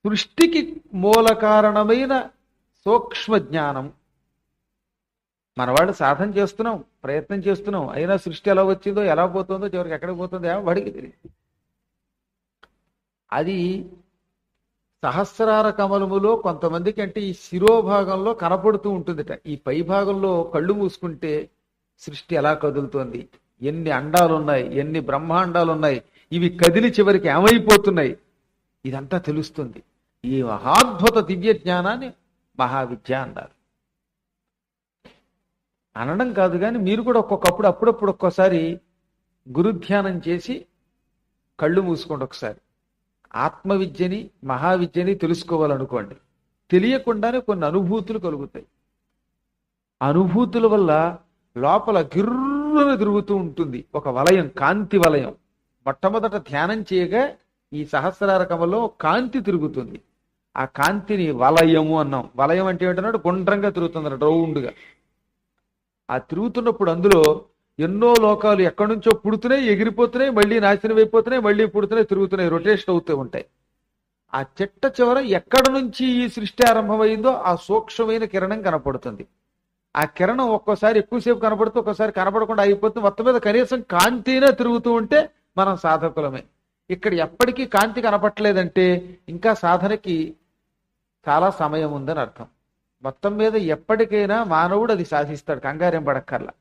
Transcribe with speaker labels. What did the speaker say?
Speaker 1: సృష్టికి మూల కారణమైన సూక్ష్మ జ్ఞానం. మనవాళ్ళు సాధన చేస్తున్నాం, ప్రయత్నం చేస్తున్నాం, అయినా సృష్టి ఎలా వచ్చిందో ఎలా పోతుందో చివరికి ఎక్కడికి పోతుందో వాడికి తెలియదు. అది సహస్రార కమలములో కొంతమందికి అంటే ఈ శిరోభాగంలో కనపడుతూ ఉంటుందిట. ఈ పై భాగంలో కళ్ళు మూసుకుంటే సృష్టి ఎలా కదులుతోంది, ఎన్ని అండాలు ఉన్నాయి, ఎన్ని బ్రహ్మాండాలు ఉన్నాయి, ఇవి కదిలి చివరికి ఏమైపోతున్నాయి, ఇదంతా తెలుస్తుంది. ఈ మహాద్భుత దివ్య జ్ఞానాన్ని మహావిద్య అన్నారు. అనడం కాదు కానీ మీరు కూడా ఒక్కొక్కప్పుడు అప్పుడప్పుడు ఒక్కోసారి గురుధ్యానం చేసి కళ్ళు మూసుకోండి. ఒకసారి ఆత్మవిద్యని మహావిద్యని తెలుసుకోవాలనుకోండి. తెలియకుండానే కొన్ని అనుభూతులు కలుగుతాయి. అనుభూతుల వల్ల లోపల గిర్రున తిరుగుతూ ఉంటుంది ఒక వలయం, కాంతి వలయం. మొట్టమొదట ధ్యానం చేయగా ఈ సహస్రారకములో కాంతి తిరుగుతుంది. ఆ కాంతిని వలయము అన్నాం. వలయం అంటే ఏంటన్నాడు, గుండ్రంగా తిరుగుతుంది రౌండ్గా. ఆ తిరుగుతున్నప్పుడు అందులో ఎన్నో లోకాలు ఎక్కడి నుంచో పుడుతున్నాయి, ఎగిరిపోతున్నాయి, మళ్ళీ నాశనం అయిపోతున్నాయి, మళ్ళీ పుడుతున్నాయి, తిరుగుతున్నాయి, రొటేషన్ అవుతూ ఉంటాయి. ఆ చిట్ట చివర ఎక్కడి నుంచి ఈ సృష్టి ఆరంభమైందో ఆ సూక్ష్మమైన కిరణం కనపడుతుంది. ఆ కిరణం ఒక్కోసారి ఎక్కువసేపు కనపడుతూ ఒక్కోసారి కనపడకుండా అయిపోతుంది. మొత్తం మీద కనీసం కాంతినే తిరుగుతూ ఉంటే మనం సాధకులమే. ఇక్కడ ఎప్పటికీ కాంతి కనపట్లేదంటే ఇంకా సాధనకి చాలా సమయం ఉందని అర్థం. మొత్తం మీద ఎప్పటికైనా మానవుడు అది సాధిస్తాడు, కంగారేం పడక్కర్లా.